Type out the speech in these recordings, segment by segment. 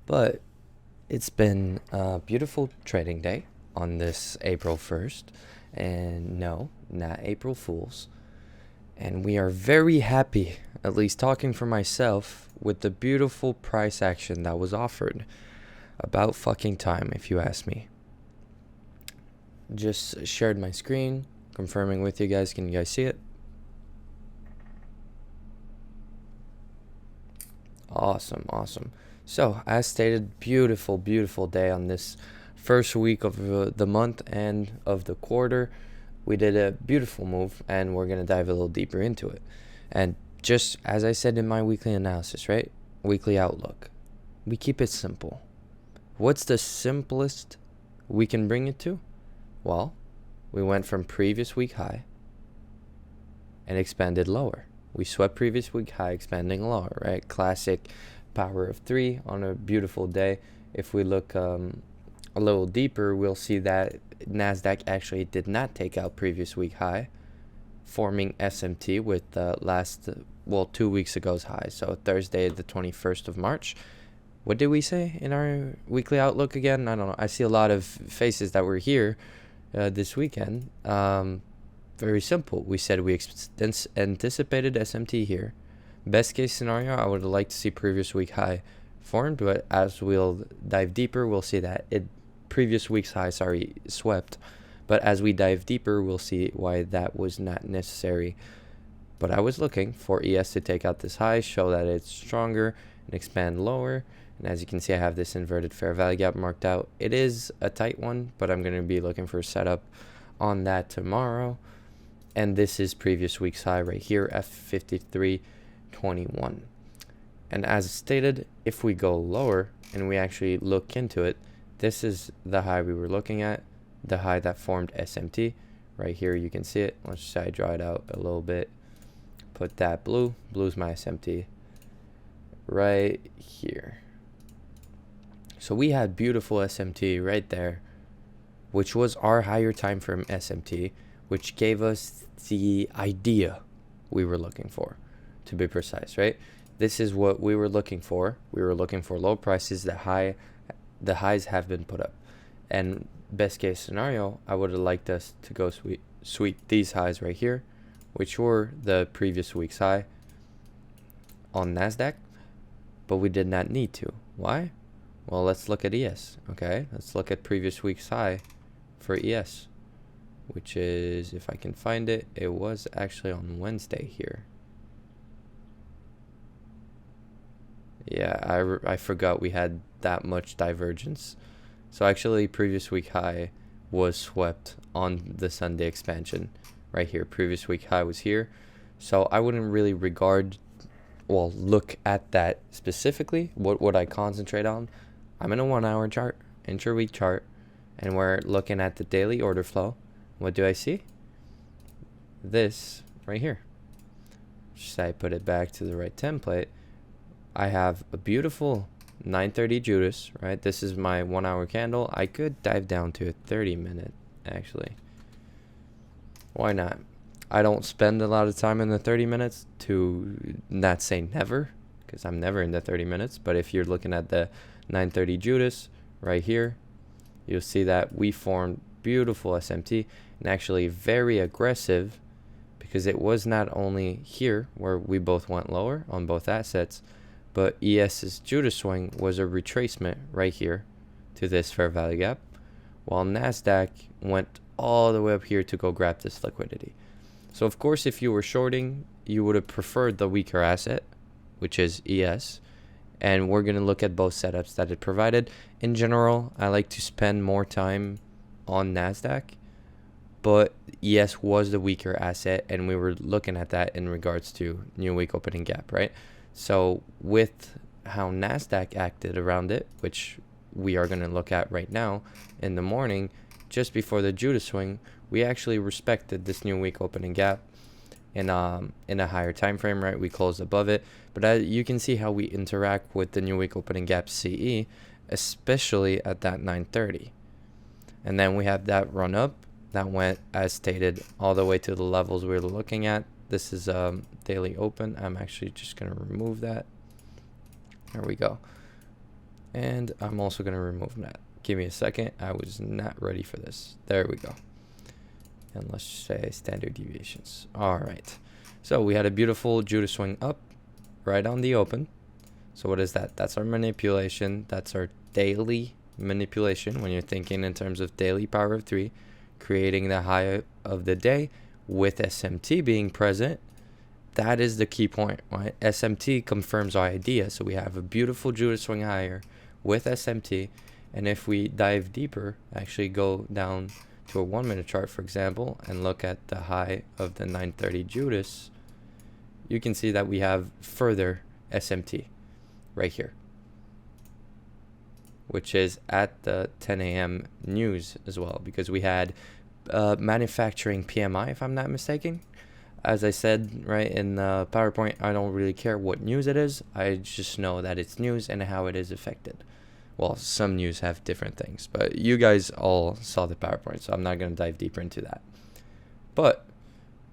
But it's been a beautiful trading day on this April 1st. And no, not April Fools. And we are very happy, at least talking for myself, with the beautiful price action that was offered. About fucking time, if you ask me. Just shared my screen, confirming with you guys. Can you guys see it? Awesome. So, as stated, beautiful day on this first week of the month and of the quarter. We did a beautiful move, and we're going to dive a little deeper into it. And just as I said in my weekly analysis, right? Weekly outlook. We keep it simple. What's the simplest we can bring it to? Well, we went from previous week high and expanded lower. We swept previous week high, expanding lower, right? Classic power of three on a beautiful day. If we look a little deeper, we'll see that NASDAQ actually did not take out previous week high, forming SMT with last 2 weeks ago's high. So Thursday, the 21st of March. What did we say in our weekly outlook again? I don't know. I see a lot of faces that were here this weekend. Very simple. We said we anticipated SMT here. Best case scenario, I would like to see previous week high formed, but as we'll dive deeper, we'll see that previous week's high, swept. But as we dive deeper, we'll see why that was not necessary. But I was looking for ES to take out this high, show that it's stronger, and expand lower. And as you can see, I have this inverted fair value gap marked out. It is a tight one, but I'm going to be looking for a setup on that tomorrow. And this is previous week's high right here, F53.21. And as stated, if we go lower and we actually look into it, this is the high we were looking at, the high that formed SMT. Right here, you can see it. Let's just draw it out a little bit. Put that blue. Blue's my SMT. Right here. So we had beautiful SMT right there, which was our higher time frame SMT, which gave us the idea we were looking for, to be precise, right? This is what we were looking for. We were looking for low prices. The highs have been put up. And best case scenario, I would have liked us to go sweep these highs right here, which were the previous week's high on NASDAQ, but we did not need to. Why? Well, let's look at ES, okay? Let's look at previous week's high for ES, which is, if I can find it, it was actually on Wednesday here. Yeah, I forgot we had that much divergence. So actually, previous week high was swept on the Sunday expansion right here. Previous week high was here. So I wouldn't really look at that specifically. What would I concentrate on? I'm in a 1 hour chart, intra-week chart, and we're looking at the daily order flow. What do I see? This right here. Should I put it back to the right template? I have a beautiful 9:30 Judas, right? This is my 1 hour candle. I could dive down to a 30-minute, actually. Why not? I don't spend a lot of time in the 30 minutes, to not say never, because I'm never in the 30 minutes. But if you're looking at the 9:30 Judas right here, you'll see that we formed beautiful SMT, and actually very aggressive, because it was not only here where we both went lower on both assets, but ES's Judas swing was a retracement right here to this fair value gap, while NASDAQ went all the way up here to go grab this liquidity. So of course, if you were shorting, you would have preferred the weaker asset, which is ES. And we're going to look at both setups that it provided. In general, I like to spend more time on NASDAQ, but ES was the weaker asset, and we were looking at that in regards to new week opening gap, right? So with how NASDAQ acted around it, which we are going to look at right now in the morning, just before the Judas swing, we actually respected this new week opening gap in a higher time frame, right? We closed above it, but you can see how we interact with the new week opening gap CE, especially at that 9:30. And then we have that run up that went, as stated, all the way to the levels we were looking at. This is daily open. I'm actually just going to remove that. There we go. And I'm also going to remove that. Give me a second. I was not ready for this. There we go. And let's say standard deviations. All right. So we had a beautiful Judas swing up right on the open. So what is that? That's our manipulation. That's our daily manipulation when you're thinking in terms of daily power of 3, creating the high of the day with SMT being present. That is the key point, right? SMT confirms our idea. So we have a beautiful Judas swing higher with SMT. And if we dive deeper, actually go down to a 1 minute chart, for example, and look at the high of the 930 Judas, you can see that we have further SMT right here, which is at the 10 a.m. news as well, because we had manufacturing PMI, if I'm not mistaken. As I said, right, in the PowerPoint, I don't really care what news it is. I just know that it's news and how it is affected. Well, some news have different things, but you guys all saw the PowerPoint, so I'm not going to dive deeper into that. But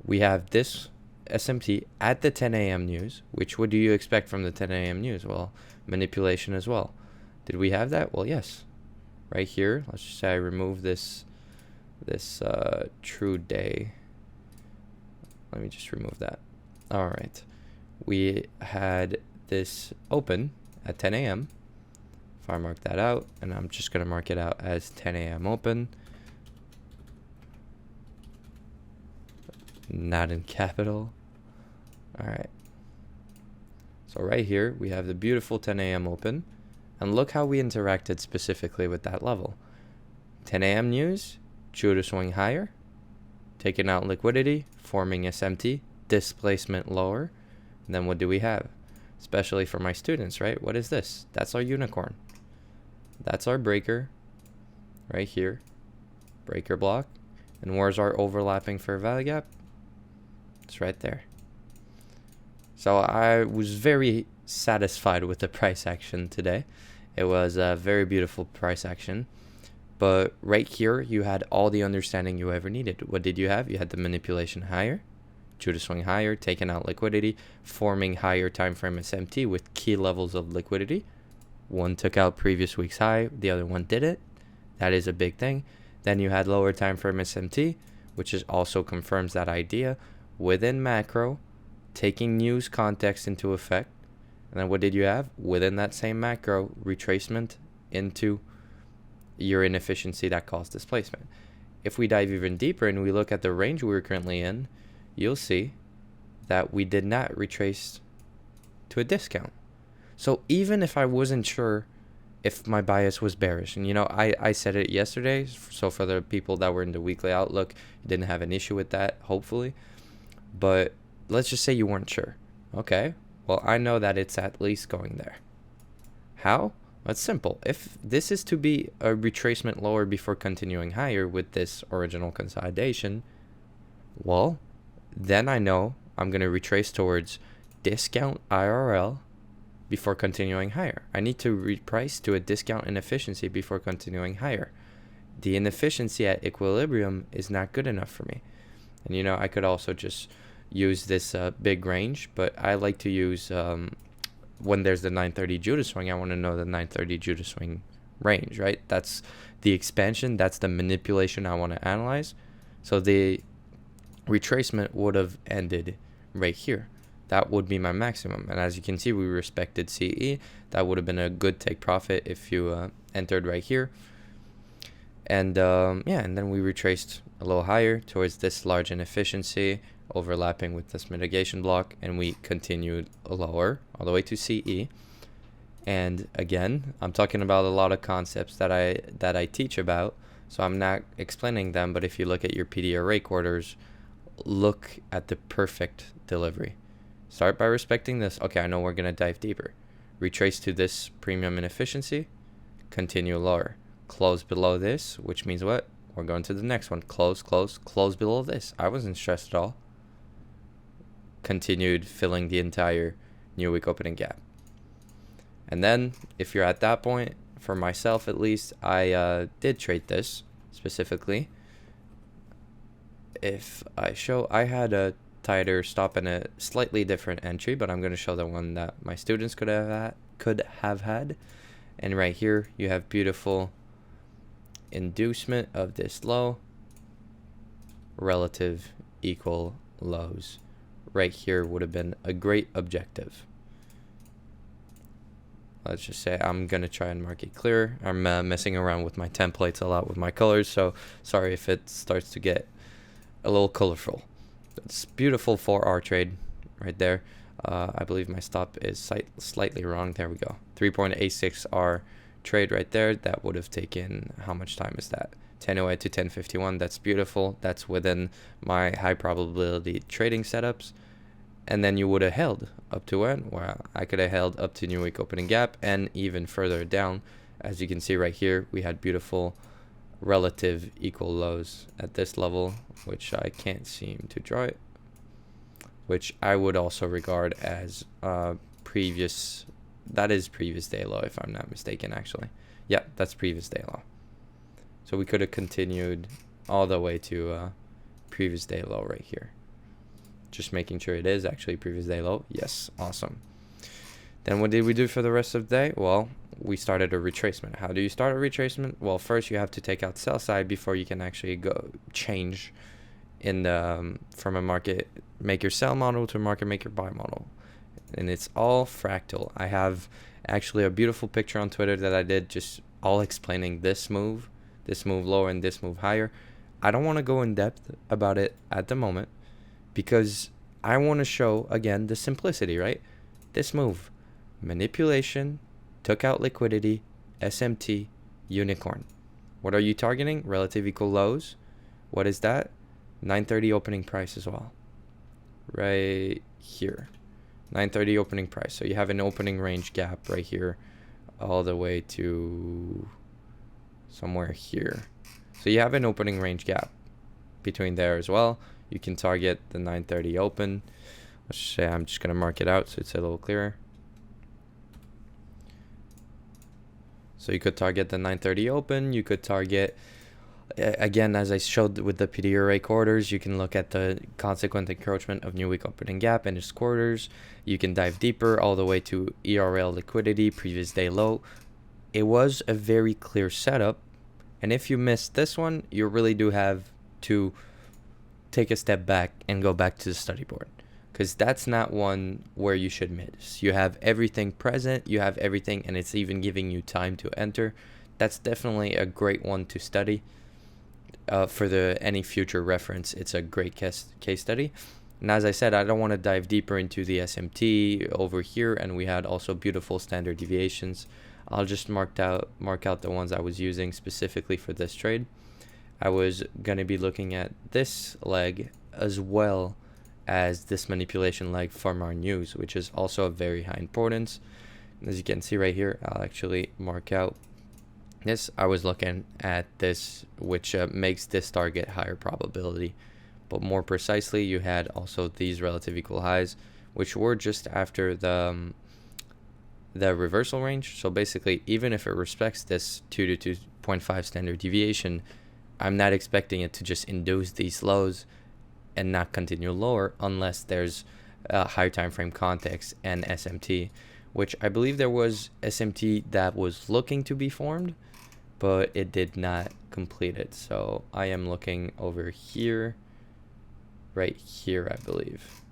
we have this SMT at the 10 a.m. news, which what do you expect from the 10 a.m. news? Well, manipulation as well. Did we have that? Well, yes. Right here, let's just say I remove this true day. Let me just remove that. All right. We had this open at 10 a.m. If I mark that out, and I'm just going to mark it out as 10 a.m. open. Not in capital. All right. So right here, we have the beautiful 10 a.m. open. And look how we interacted specifically with that level. 10 a.m. news, Judas swing higher, taking out liquidity, forming SMT, displacement lower. And then what do we have? Especially for my students, right? What is this? That's our unicorn. That's our breaker right here. Breaker block. And where's our overlapping fair value gap? It's right there. So I was very satisfied with the price action today. It was a very beautiful price action. But right here, you had all the understanding you ever needed. What did you have? You had the manipulation higher, Judas swing higher, taking out liquidity, forming higher time frame SMT with key levels of liquidity. One took out previous week's high, the other one didn't. That is a big thing. Then you had lower time frame SMT, which is also confirms that idea within macro, taking news context into effect. And then what did you have? Within that same macro, retracement into your inefficiency that caused displacement. If we dive even deeper and we look at the range we're currently in, you'll see that we did not retrace to a discount. So even if I wasn't sure if my bias was bearish, and I said it yesterday, so for the people that were in the weekly outlook, you didn't have an issue with that, hopefully. But let's just say you weren't sure. Okay, well, I know that it's at least going there. How? It's simple. If this is to be a retracement lower before continuing higher with this original consolidation, well, then I know I'm going to retrace towards discount IRL before continuing higher. I need to reprice to a discount inefficiency before continuing higher. The inefficiency at equilibrium is not good enough for me. And I could also just use this big range, but I like to use when there's the 930 Judas swing, I want to know the 930 Judas swing range, right? That's the expansion. That's the manipulation I want to analyze. So the retracement would have ended right here. That would be my maximum. And as you can see, we respected CE. That would have been a good take profit if you entered right here. And and then we retraced a little higher towards this large inefficiency, overlapping with this mitigation block, and we continued lower all the way to CE. And again, I'm talking about a lot of concepts that I teach about, so I'm not explaining them, but if you look at your PD array quarters, look at the perfect delivery. Start by respecting this. Okay, I know we're going to dive deeper. Retrace to this premium inefficiency, continue lower. Close below this, which means what? We're going to the next one. Close below this. I wasn't stressed at all. Continued filling the entire new week opening gap. And then if you're at that point, for myself at least, I did trade this specifically. If I show, I had a tighter stop and a slightly different entry, but I'm going to show the one that my students could have had. And right here, you have beautiful inducement of this low, relative equal lows. Right here would have been a great objective. Let's just say I'm going to try and mark it clear. I'm messing around with my templates a lot with my colors, so sorry if it starts to get a little colorful. It's beautiful 4R trade right there. I believe my stop is slightly wrong. There we go. 3.86R trade right there. That would have taken, how much time is that? 10:08 to 10:51. That's beautiful. That's within my high probability trading setups. And then you would have held up to when? Well, I could have held up to new week opening gap and even further down. As you can see right here, we had beautiful relative equal lows at this level, which I can't seem to draw it, which I would also regard as previous, that is previous day low if I'm not mistaken actually. Yeah, that's previous day low. So we could have continued all the way to previous day low right here. Just making sure it is actually previous day low. Yes, awesome. Then what did we do for the rest of the day? Well, we started a retracement. How do you start a retracement? Well, first you have to take out sell side before you can actually go change in the from a market maker sell model to a market maker buy model. And it's all fractal. I have actually a beautiful picture on Twitter that I did just all explaining this move lower and this move higher. I don't want to go in depth about it at the moment because I want to show again the simplicity, right? This move, manipulation, took out liquidity, SMT, unicorn. What are you targeting? Relative equal lows. What is that? 930 opening price as well. Right here. 930 opening price. So you have an opening range gap right here all the way to somewhere here. So you have an opening range gap between there as well. You can target the 930 open. Let's say I'm just going to mark it out so it's a little clearer. So you could target the 930 open. You could target, again, as I showed with the PD array quarters, you can look at the consequent encroachment of new week opening gap and its quarters. You can dive deeper all the way to ERL liquidity, previous day low. It was a very clear setup. And if you missed this one, you really do have to take a step back and go back to the study board, because that's not one where you should miss. You have everything present, you have everything, and it's even giving you time to enter. That's definitely a great one to study for any future reference. It's a great case study. And as I said, I don't want to dive deeper into the SMT over here, and we had also beautiful standard deviations. I'll just mark out the ones I was using specifically for this trade. I was going to be looking at this leg as well as this manipulation leg from our news, which is also of very high importance. As you can see right here, I'll actually mark out this. I was looking at this, which makes this target higher probability. But more precisely, you had also these relative equal highs, which were just after the reversal range. So basically, even if it respects this 2 to 2.5 standard deviation, I'm not expecting it to just induce these lows and not continue lower unless there's a higher time frame context and SMT, which I believe there was SMT that was looking to be formed, but it did not complete it. So I am looking over here, right here, I believe.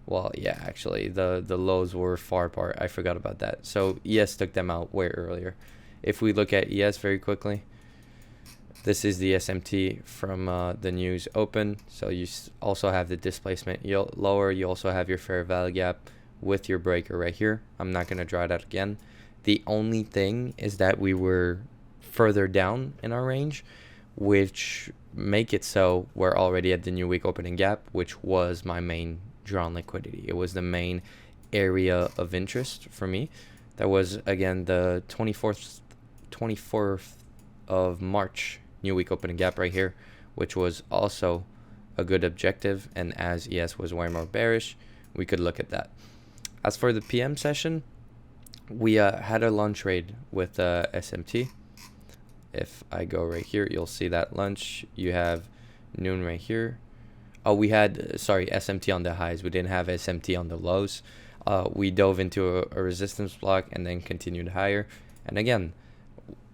Well, yeah, actually, the lows were far apart. I forgot about that. So ES took them out way earlier. If we look at ES very quickly, this is the SMT from the news open. So you also have the displacement lower. You also have your fair value gap with your breaker right here. I'm not going to draw that again. The only thing is that we were further down in our range, which make it so we're already at the new week opening gap, which was my main drawn liquidity. It was the main area of interest for me. That was, again, the 24th of March new week opening gap right here, which was also a good objective. And as ES was way more bearish, we could look at that. As for the PM session, we had a lunch trade with SMT. If I go right here, you'll see that lunch. You have noon right here. Oh, we had, SMT on the highs. We didn't have SMT on the lows. We dove into a resistance block and then continued higher. And again,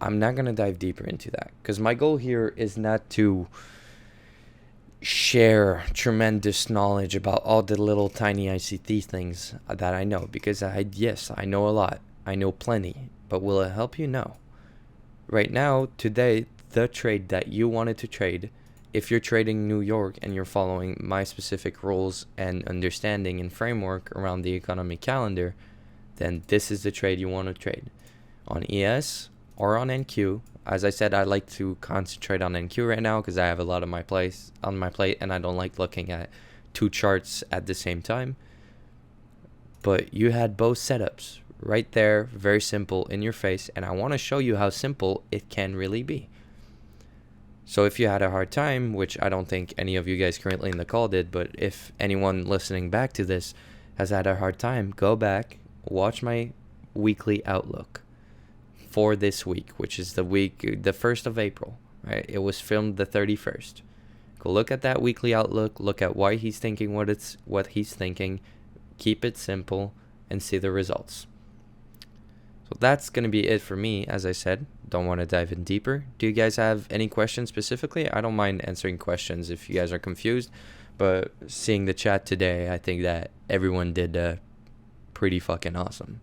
I'm not going to dive deeper into that because my goal here is not to share tremendous knowledge about all the little tiny ICT things that I know, because yes, I know a lot. I know plenty, but will it help you? No. Right now, today, the trade that you wanted to trade, if you're trading New York and you're following my specific rules and understanding and framework around the economic calendar, then this is the trade you want to trade. On ES or on NQ, as I said, I like to concentrate on NQ right now because I have a lot on my plate and I don't like looking at two charts at the same time. But you had both setups right there, very simple in your face, and I want to show you how simple it can really be. So if you had a hard time, which I don't think any of you guys currently in the call did, but if anyone listening back to this has had a hard time, go back, watch my weekly outlook for this week, which is the 1st of April, right? It was filmed the 31st. Go look at that weekly outlook, look at why he's thinking what he's thinking, keep it simple, and see the results. So that's going to be it for me. As I said, don't want to dive in deeper. Do you guys have any questions specifically? I don't mind answering questions if you guys are confused, but seeing the chat today, I think that everyone did pretty fucking awesome.